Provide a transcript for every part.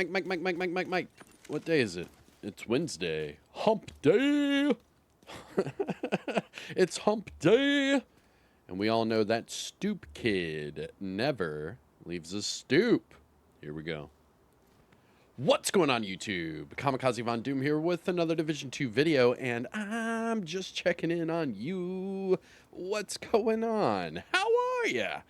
Mike. What day is it? It's Wednesday. Hump day. It's hump day. And we all know that stoop kid never leaves a stoop. Here we go. What's going on, YouTube? Kamikazevondoom here with another Division 2 video, and I'm just checking in on you. What's going on? How are ya?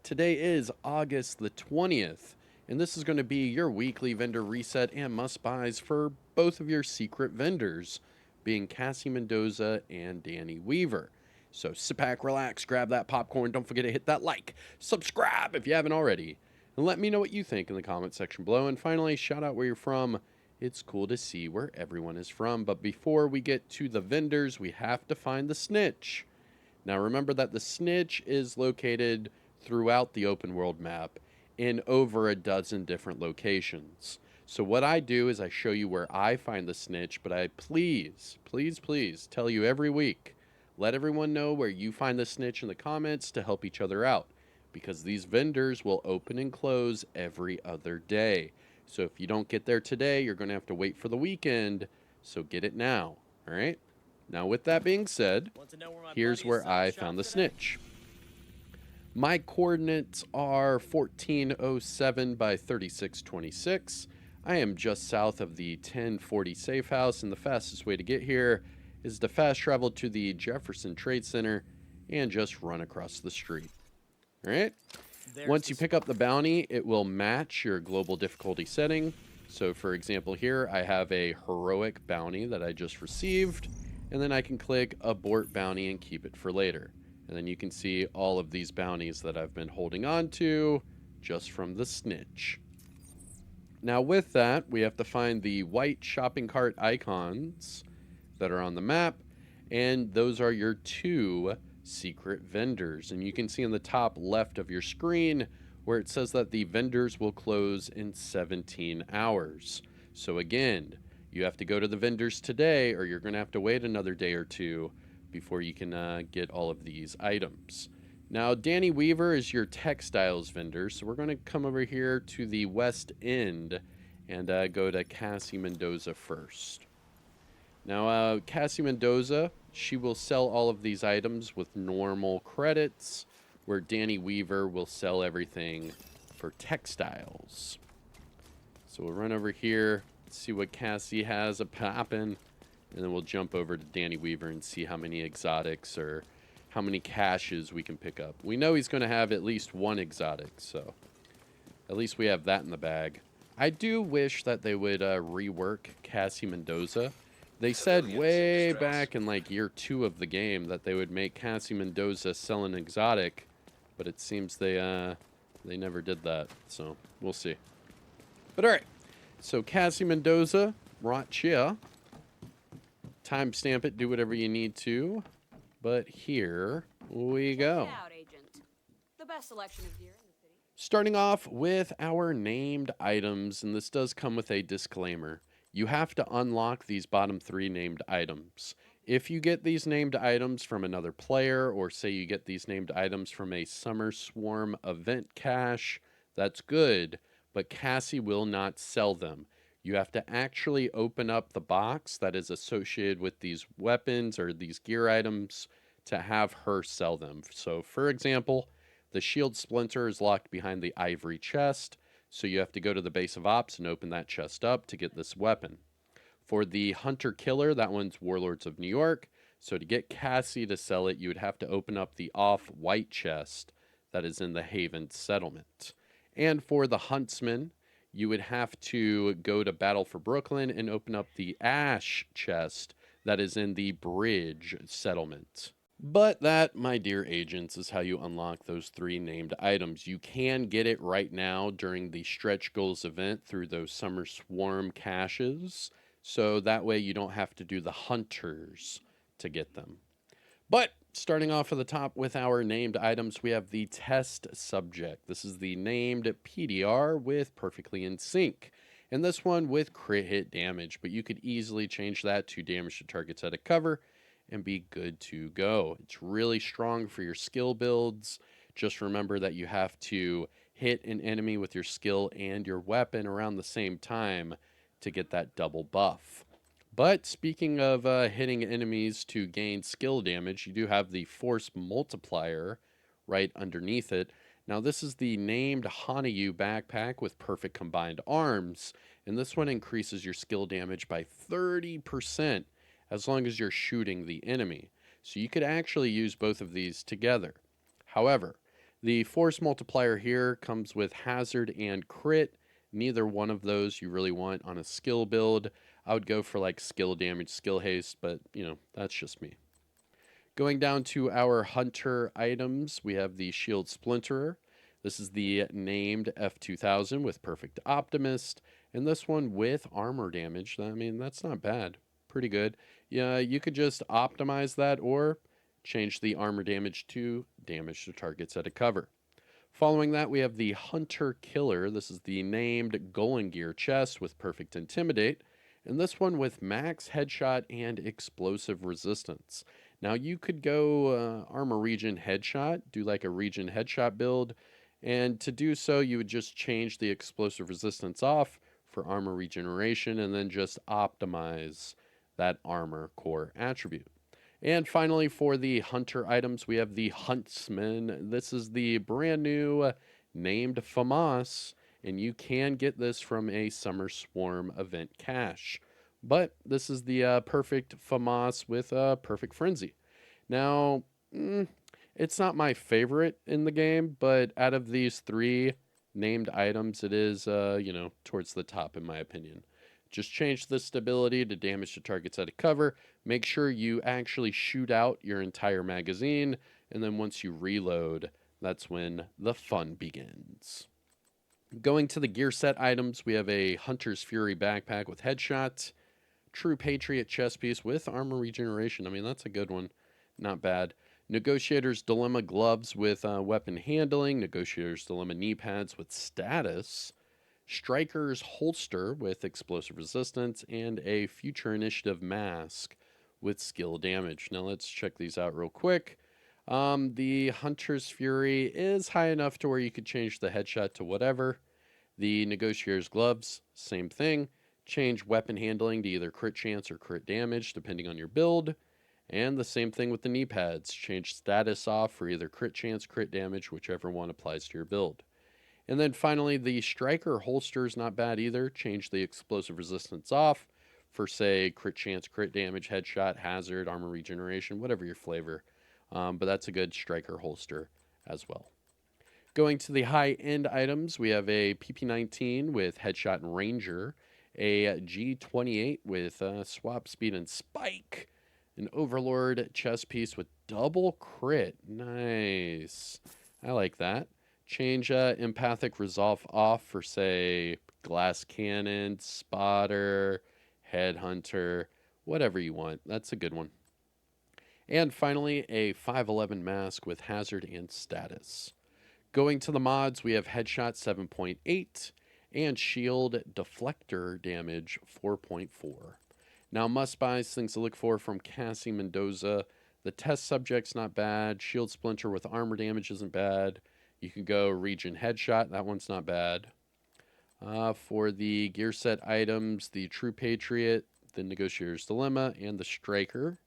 Today is August the 20th, and this is going to be your weekly vendor reset and must-buys for both of your secret vendors, being Cassie Mendoza and Danny Weaver. So sit back, relax, grab that popcorn, don't forget to hit that like, subscribe if you haven't already, and let me know what you think in the comment section below. And finally, shout out where you're from. It's cool to see where everyone is from. But before we get to the vendors, we have to find the snitch. Now remember that the snitch is located throughout the open world map in over a dozen different locations. So what I do is I show you where I find the snitch, but I please tell you every week, let everyone know where you find the snitch in the comments to help each other out, because these vendors will open and close every other day. So if you don't get there today, you're going to have to wait for the weekend, so get it now, all right? Now with that being said, here's where I found the snitch. My coordinates are 1407 by 3626. I am just south of the 1040 safe house, and the fastest way to get here is to fast travel to the Jefferson Trade Center and just run across the street. All right. Once you pick up the bounty, it will match your global difficulty setting. So for example, here I have a heroic bounty that I just received, and then I can click abort bounty and keep it for later. And then you can see all of these bounties that I've been holding on to just from the snitch. Now with that, we have to find the white shopping cart icons that are on the map, and those are your two secret vendors. And you can see on the top left of your screen where it says that the vendors will close in 17 hours. So again, you have to go to the vendors today, or you're going to have to wait another day or two before you can get all of these items. Now, Danny Weaver is your textiles vendor, so we're going to come over here to the west end and go to Cassie Mendoza first. Now, Cassie Mendoza, she will sell all of these items with normal credits, where Danny Weaver will sell everything for textiles. So we'll run over here, see what Cassie has a poppin', and then we'll jump over to Danny Weaver and see how many exotics or how many caches we can pick up. We know he's going to have at least one exotic, so at least we have that in the bag. I do wish that they would rework Cassie Mendoza. They said way back in like year 2 of the game that they would make Cassie Mendoza sell an exotic, but it seems they never did that, so we'll see. But all right, so Cassie Mendoza, right here. Timestamp it, do whatever you need to, but here we go. The best selection of gear in the city. Starting off with our named items, and this does come with a disclaimer. You have to unlock these bottom 3 named items. If you get these named items from another player, or say you get these named items from a Summer Swarm event cache, that's good, but Cassie will not sell them. You have to actually open up the box that is associated with these weapons or these gear items to have her sell them. So for example, the shield splinter is locked behind the ivory chest, so you have to go to the base of ops and open that chest up to get this weapon. For the hunter killer, that one's Warlords of New York, so to get Cassie to sell it, you would have to open up the off-white chest that is in the Haven settlement. And for the huntsman, you would have to go to Battle for Brooklyn and open up the ash chest that is in the bridge settlement. But that, my dear agents, is how you unlock those 3 named items. You can get it right now during the Stretch Goals event through those Summer Swarm caches, so that way you don't have to do the hunters to get them. But starting off at the top with our named items, we have the test subject. This is the named PDR with Perfectly in Sync. And this one with crit hit damage, but you could easily change that to damage to targets at a cover and be good to go. It's really strong for your skill builds. Just remember that you have to hit an enemy with your skill and your weapon around the same time to get that double buff. But speaking of hitting enemies to gain skill damage, you do have the force multiplier right underneath it. Now, this is the named Hanayu backpack with perfect combined arms, and this one increases your skill damage by 30% as long as you're shooting the enemy. So you could actually use both of these together. However, the force multiplier here comes with hazard and crit. Neither one of those you really want on a skill build. I would go for like skill damage, skill haste, but that's just me. Going down to our hunter items, we have the shield splinterer. This is the named F2000 with perfect optimist, and this one with armor damage. I mean, that's not bad. Pretty good. Yeah, you could just optimize that or change the armor damage to damage to targets at a cover. Following that, we have the Hunter Killer. This is the named Golem Gear chest with perfect intimidate, and this one with max headshot and explosive resistance. Now, you could go armor region headshot, do like a region headshot build, and to do so, you would just change the explosive resistance off for armor regeneration and then just optimize that armor core attribute. And finally, for the hunter items, we have the Huntsman. This is the brand new named FAMAS, and you can get this from a Summer Swarm event cache. But this is the perfect FAMAS with perfect frenzy. Now, it's not my favorite in the game, but out of these three named items, it is, towards the top in my opinion. Just change the stability to damage to targets at a cover. Make sure you actually shoot out your entire magazine, and then once you reload, that's when the fun begins. Going to the gear set items, we have a Hunter's Fury backpack with headshot, True Patriot chest piece with armor regeneration. I mean, that's a good one. Not bad. Negotiator's Dilemma gloves with weapon handling, Negotiator's Dilemma knee pads with status, Striker's holster with explosive resistance, and a Future Initiative mask with skill damage. Now let's check these out real quick. The Hunter's Fury is high enough to where you could change the headshot to whatever. The Negotiator's gloves, same thing. Change weapon handling to either crit chance or crit damage, depending on your build. And the same thing with the knee pads. Change status off for either crit chance, crit damage, whichever one applies to your build. And then finally, the Striker holster is not bad either. Change the explosive resistance off for, say, crit chance, crit damage, headshot, hazard, armor regeneration, whatever your flavor. But that's a good Striker holster as well. Going to the high-end items, we have a PP19 with headshot and ranger, a G28 with swap speed and spike, an Overlord chest piece with double crit. Nice. I like that. Change empathic resolve off for, say, glass cannon, spotter, headhunter, whatever you want. That's a good one. And finally, a 511 mask with hazard and status. Going to the mods, we have headshot 7.8 and shield deflector damage 4.4. Now, must-buys, things to look for from Cassie Mendoza. The test subject's not bad. Shield splinter with armor damage isn't bad. You can go region headshot. That one's not bad. For the gear set items, the True Patriot, the Negotiator's Dilemma, and the Striker.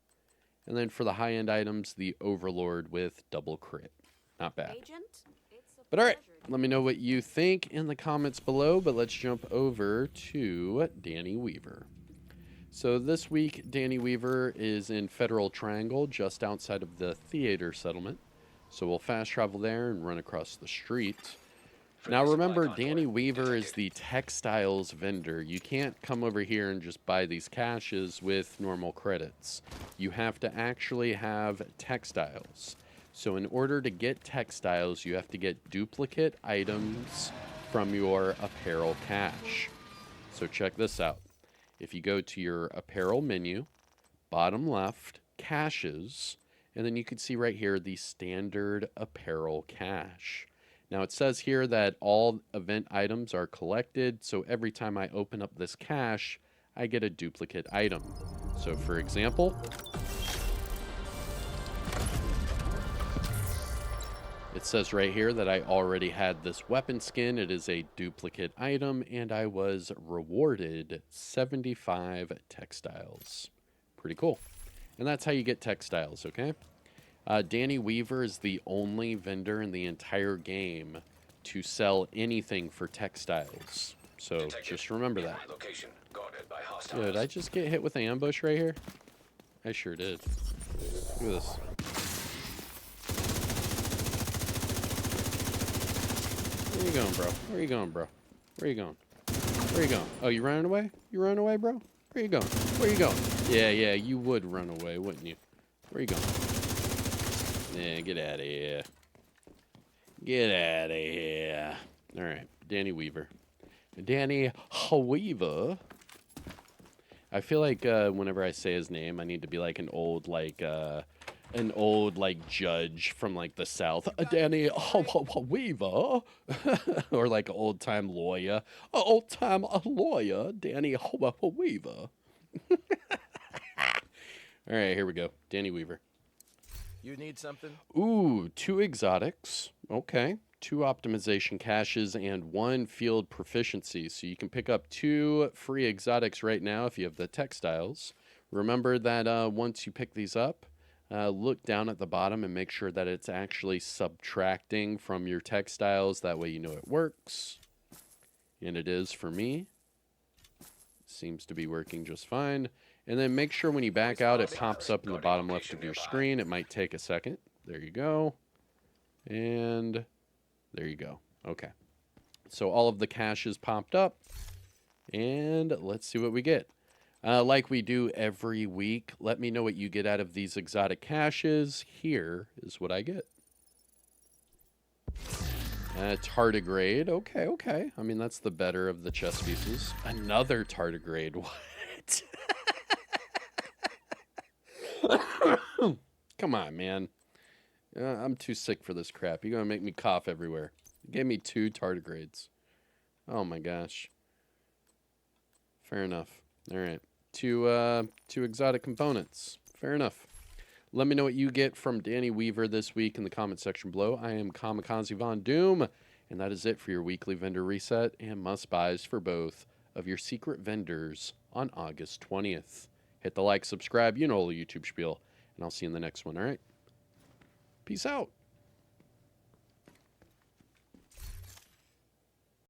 And then for the high-end items, the Overlord with double crit. Not bad. Agent, it's a But all right, pleasure. let me know what you think in the comments below. But let's jump over to Danny Weaver. So this week, Danny Weaver is in Federal Triangle, just outside of the theater settlement. So we'll fast travel there and run across the street. Now remember, Danny Weaver is the textiles vendor. You can't come over here and just buy these caches with normal credits. You have to actually have textiles. So in order to get textiles, you have to get duplicate items from your apparel cache. So check this out. If you go to your apparel menu, bottom left, caches, and then you can see right here the standard apparel cache. Now it says here that all event items are collected, so every time I open up this cache, I get a duplicate item. So for example, It says right here that I already had this weapon skin. It is a duplicate item, and I was rewarded 75 textiles. Pretty cool. And that's how you get textiles, okay? Danny Weaver is the only vendor in the entire game to sell anything for textiles. So just remember that. Did I just get hit with an ambush right here? I sure did. Look at this. Where you going, bro? Where you going, bro? Where you going? Where you going? Oh, you running away? You running away, bro? Where you going? Where you going? Yeah, you would run away, wouldn't you? Where you going? Yeah, get out of here. Get out of here. All right, Danny Weaver. Danny Weaver. I feel like whenever I say his name, I need to be like an old judge from like the South. Danny Weaver, or like an old time lawyer. Old time lawyer, Danny Weaver. All right, here we go. Danny Weaver. You need something? Ooh, 2 exotics. Okay. 2 optimization caches and 1 field proficiency. So you can pick up 2 free exotics right now if you have the textiles. Remember that once you pick these up, look down at the bottom and make sure that it's actually subtracting from your textiles. That way you know it works. And it is for me. Seems to be working just fine. And then make sure when you back out, it pops up in the bottom left of your screen. It might take a second. There you go. And there you go. Okay. So all of the caches popped up. And let's see what we get. Like we do every week, let me know what you get out of these exotic caches. Here is what I get. Tardigrade. Okay. I mean, that's the better of the chess pieces. Another tardigrade. What? Come on, man. I'm too sick for this crap. You're going to make me cough everywhere. You gave me 2 tardigrades. Oh, my gosh. Fair enough. All right. 2 exotic components. Fair enough. Let me know what you get from Danny Weaver this week in the comment section below. I am Kamikazevondoom, and that is it for your weekly vendor reset and must-buys for both of your secret vendors on August 20th. Hit the like, subscribe, you know all the YouTube spiel, and I'll see you in the next one, all right? Peace out.